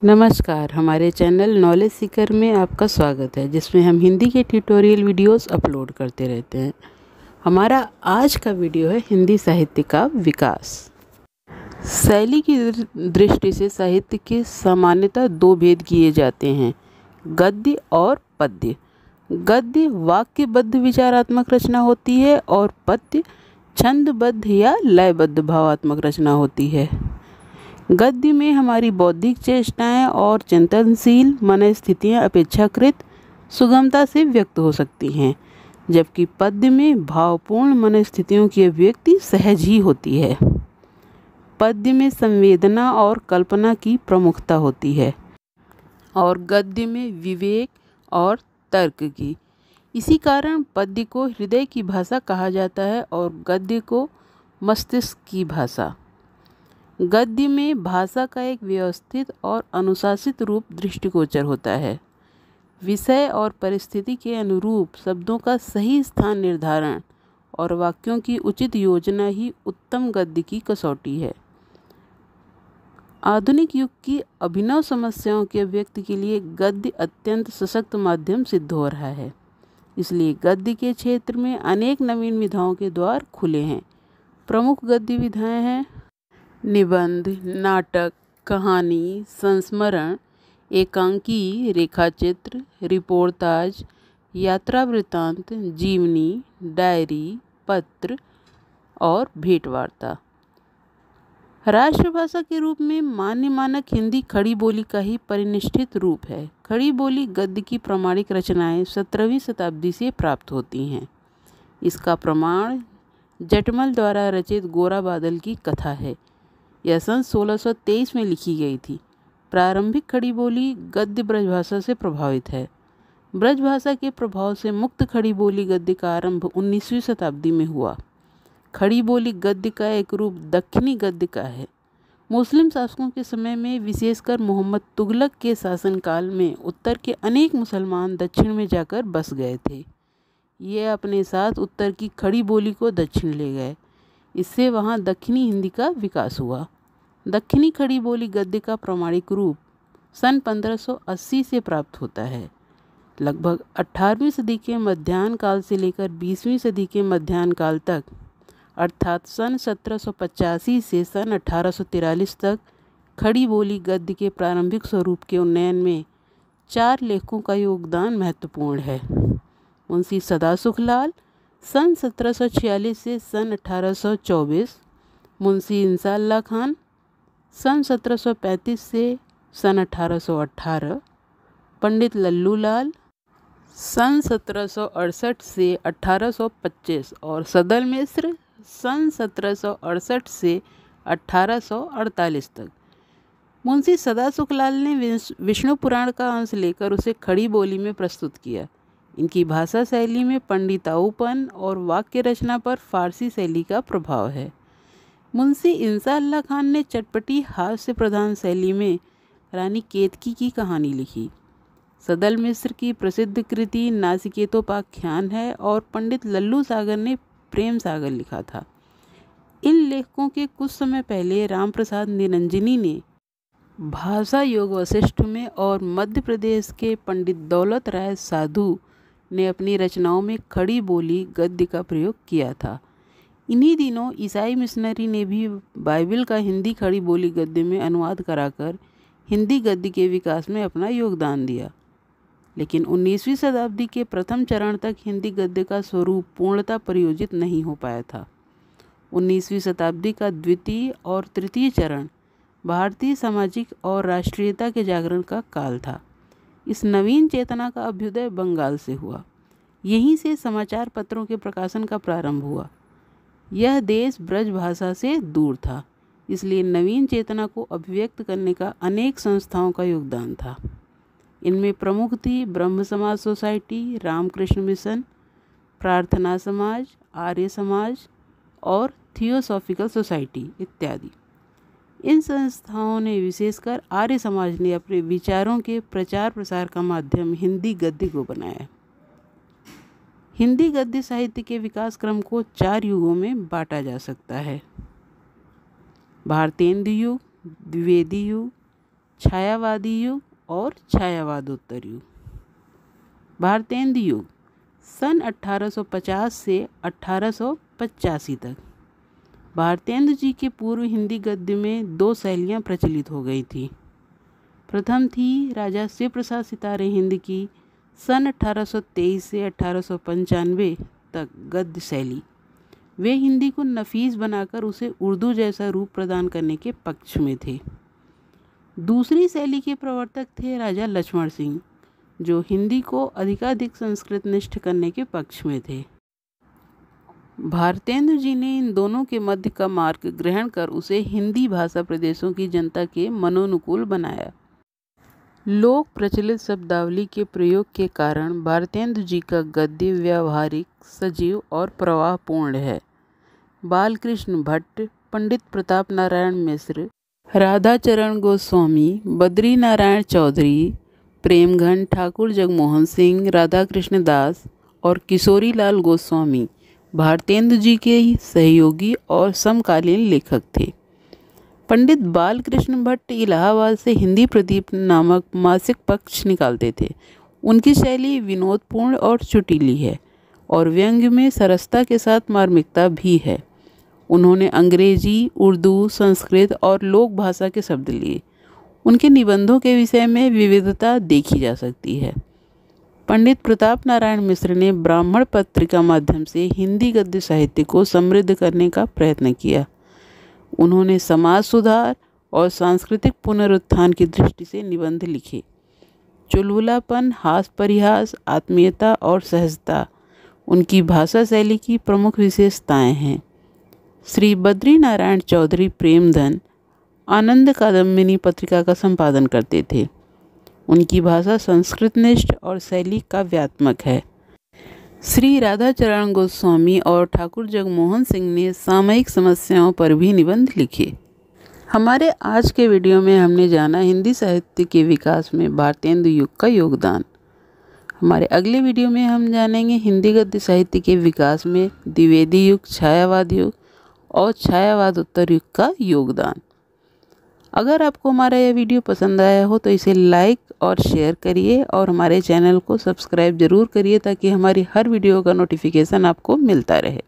नमस्कार, हमारे channel knowledge Sikar में आपका स्वागत है, जिसमें हम हिंदी के ट्यूटोरियल वीडियोस अपलोड करते रहते हैं। हमारा आज का वीडियो है हिंदी साहित्य का विकास। शैली की दृष्टि से साहित्य के सामान्यतः दो भेद किए जाते हैं, गद्य और पद्य। गद्य वाक्यबद्ध विचारात्मक रचना होती है और पद्य छंदबद्ध या लयबद्ध भावात्मक रचना होती है। गद्य में हमारी बौद्धिक चेष्टाएं और चिंतनशील मन स्थितियाँ अपेक्षाकृत सुगमता से व्यक्त हो सकती हैं, जबकि पद्य में भावपूर्ण मन स्थितियों की अभिव्यक्ति सहज ही होती है। पद्य में संवेदना और कल्पना की प्रमुखता होती है और गद्य में विवेक और तर्क की। इसी कारण पद्य को हृदय की भाषा कहा जाता है और गद्य को मस्तिष्क की भाषा। गद्य में भाषा का एक व्यवस्थित और अनुशासित रूप दृष्टिगोचर होता है। विषय और परिस्थिति के अनुरूप शब्दों का सही स्थान निर्धारण और वाक्यों की उचित योजना ही उत्तम गद्य की कसौटी है। आधुनिक युग की अभिनव समस्याओं के अभिव्यक्ति के लिए गद्य अत्यंत सशक्त माध्यम सिद्ध हो रहा है। इसलिए गद्य के क्षेत्र में अनेक नवीन विधाओं के द्वार खुले हैं। प्रमुख गद्य विधाएं हैं निबंध, नाटक, कहानी, संस्मरण, एकांकी, रेखाचित्र, रिपोर्ताज, यात्रा वृत्तांत, जीवनी, डायरी, पत्र और भेंटवार्ता। राष्ट्रभाषा के रूप में मान्य मानक हिंदी खड़ी बोली का ही परिनिष्ठित रूप है। खड़ी बोली गद्य की प्रामाणिक रचनाएं 17वीं शताब्दी से प्राप्त होती हैं। इसका प्रमाण जटमल द्वारा रचित गोरा बादल की कथा है। यह सन 1623 में लिखी गई थी। प्रारंभिक खड़ी बोली गद्य ब्रजभाषा से प्रभावित है। ब्रजभाषा के प्रभाव से मुक्त खड़ी बोली गद्य का आरंभ 19वीं शताब्दी में हुआ। खड़ी बोली गद्य का एक रूप दक्षिणी गद्य का है। मुस्लिम शासकों के समय में, विशेषकर मोहम्मद तुगलक के शासनकाल में, उत्तर के अनेक मुसलमान दक्षिण में जाकर बस गए थे। ये अपने साथ उत्तर की खड़ी बोली को दक्षिण ले गए। इससे वहाँ दक्षिणी हिंदी का विकास हुआ। दक्षिणी खड़ी बोली गद्य का प्रामाणिक रूप सन 1580 से प्राप्त होता है। लगभग 18वीं सदी के मध्यान्ह काल से लेकर 20वीं सदी के मध्यान्ह काल तक, अर्थात सन 1785 से सन 1843 तक, खड़ी बोली गद्य के प्रारंभिक स्वरूप के उन्नयन में 4 लेखकों का योगदान महत्वपूर्ण है। मुंशी सदासुखलाल सन 1746 से सन 1824, मुंशी इंसाअल्लाह खान सन 1735 से सन 1818, पंडित लल्लू लाल सन 1768 से 1825 और सदल मिश्र सन 1768 से 1848 तक। मुंशी सदासुखलाल ने विष्णु पुराण का अंश लेकर उसे खड़ी बोली में प्रस्तुत किया। इनकी भाषा शैली में पंडिताऊपन और वाक्य रचना पर फारसी शैली का प्रभाव है। मुंशी इंसाअल्लाह खान ने चटपटी हास्य प्रधान शैली में रानी केतकी की कहानी लिखी। सदल मिश्र की प्रसिद्ध कृति नासिकेतोपाख्यान है और पंडित लल्लू सागर ने प्रेम सागर लिखा था। इन लेखकों के कुछ समय पहले रामप्रसाद निरंजनी ने भाषा योग वशिष्ठ में और मध्य प्रदेश के पंडित दौलत राय साधु ने अपनी रचनाओं में खड़ी बोली गद्य का प्रयोग किया था। इन्हीं दिनों ईसाई मिशनरी ने भी बाइबिल का हिंदी खड़ी बोली गद्य में अनुवाद कराकर हिंदी गद्य के विकास में अपना योगदान दिया। लेकिन 19वीं शताब्दी के प्रथम चरण तक हिंदी गद्य का स्वरूप पूर्णतः प्रयोजित नहीं हो पाया था। 19वीं शताब्दी का द्वितीय और तृतीय चरण भारतीय सामाजिक और राष्ट्रीयता के जागरण का काल था। इस नवीन चेतना का अभ्युदय बंगाल से हुआ। यहीं से समाचार पत्रों के प्रकाशन का प्रारंभ हुआ। यह देश ब्रज भाषा से दूर था, इसलिए नवीन चेतना को अभिव्यक्त करने का अनेक संस्थाओं का योगदान था। इनमें प्रमुख थी ब्रह्म समाज सोसाइटी, रामकृष्ण मिशन, प्रार्थना समाज, आर्य समाज और थियोसॉफिकल सोसाइटी इत्यादि। इन संस्थाओं ने, विशेषकर आर्य समाज ने, अपने विचारों के प्रचार प्रसार का माध्यम हिंदी गद्य को बनाया। हिंदी गद्य साहित्य के विकास क्रम को 4 युगों में बांटा जा सकता है: भारतेंदु युग, द्विवेदी युग, छायावादी युग और छायावादोत्तर युग। भारतेंदु युग सन 1850 से 1885 तक। भारतेंदु जी के पूर्व हिंदी गद्य में 2 शैलियाँ प्रचलित हो गई थी। प्रथम थी राजा शिव प्रसाद सितारे हिंद की सन 1823 से 1895 तक गद्य शैली। वे हिंदी को नफीस बनाकर उसे उर्दू जैसा रूप प्रदान करने के पक्ष में थे। दूसरी शैली के प्रवर्तक थे राजा लक्ष्मण सिंह, जो हिंदी को अधिकाधिक संस्कृतनिष्ठ करने के पक्ष में थे। भारतेंदु जी ने इन दोनों के मध्य का मार्ग ग्रहण कर उसे हिंदी भाषा प्रदेशों की जनता के मनोनुकूल बनाया। लोक प्रचलित शब्दावली के प्रयोग के कारण भारतेंदु जी का गद्य व्यावहारिक, सजीव और प्रवाहपूर्ण है। बालकृष्ण भट्ट, पंडित प्रताप नारायण मिश्र, राधाचरण गोस्वामी, बद्री नारायण चौधरी, प्रेमघन, ठाकुर जगमोहन सिंह, राधाकृष्ण दास और किशोरी लाल गोस्वामी भारतेंदु जी के सहयोगी और समकालीन लेखक थे। पंडित बालकृष्ण भट्ट इलाहाबाद से हिंदी प्रदीप नामक मासिक पक्ष निकालते थे। उनकी शैली विनोदपूर्ण और चुटीली है और व्यंग्य में सरसता के साथ मार्मिकता भी है। उन्होंने अंग्रेजी, उर्दू, संस्कृत और लोक भाषा के शब्द लिए। उनके निबंधों के विषय में विविधता देखी जा सकती है। पंडित प्रताप नारायण मिश्र ने ब्राह्मण पत्रिका माध्यम से हिंदी गद्य साहित्य को समृद्ध करने का प्रयत्न किया। उन्होंने समाज सुधार और सांस्कृतिक पुनरुत्थान की दृष्टि से निबंध लिखे। चुलबुलापन, हास परिहास, आत्मीयता और सहजता उनकी भाषा शैली की प्रमुख विशेषताएं हैं। श्री बद्री नारायण चौधरी प्रेमधन आनंद कादम्बिनी पत्रिका का संपादन करते थे। उनकी भाषा संस्कृतनिष्ठ और शैली काव्यात्मक है। श्री राधाचरण गोस्वामी और ठाकुर जगमोहन सिंह ने सामयिक समस्याओं पर भी निबंध लिखे। हमारे आज के वीडियो में हमने जाना हिंदी साहित्य के विकास में भारतेंदु युग का योगदान। हमारे अगले वीडियो में हम जानेंगे हिंदी गद्य साहित्य के विकास में द्विवेदी युग, छायावाद युग और छायावादोत्तर युग का योगदान। अगर आपको हमारा यह वीडियो पसंद आया हो तो इसे लाइक और शेयर करिए और हमारे चैनल को सब्सक्राइब ज़रूर करिए ताकि हमारी हर वीडियो का नोटिफिकेशन आपको मिलता रहे।